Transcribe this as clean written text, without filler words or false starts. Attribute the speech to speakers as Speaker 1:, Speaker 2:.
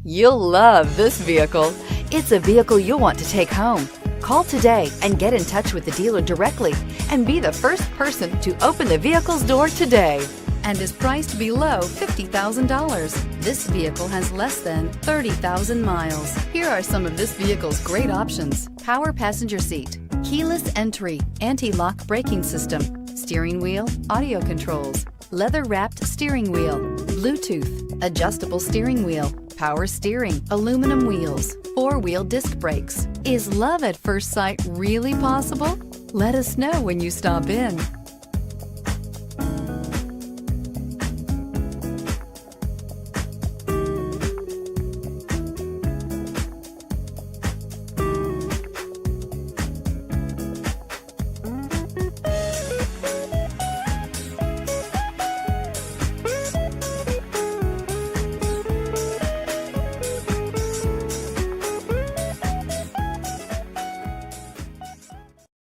Speaker 1: You'll love this vehicle. It's a vehicle you'll want to take home. Call today and get in touch with the dealer directly and be the first person to open the vehicle's door today. And is priced below $50,000. This vehicle has less than 30,000 miles. Here are some of this vehicle's great options: power passenger seat, keyless entry, anti-lock braking system, steering wheel audio controls, leather-wrapped steering wheel, Bluetooth, adjustable steering wheel, power steering, aluminum wheels, four-wheel disc brakes. Is love at first sight really possible? Let us know when you stop in.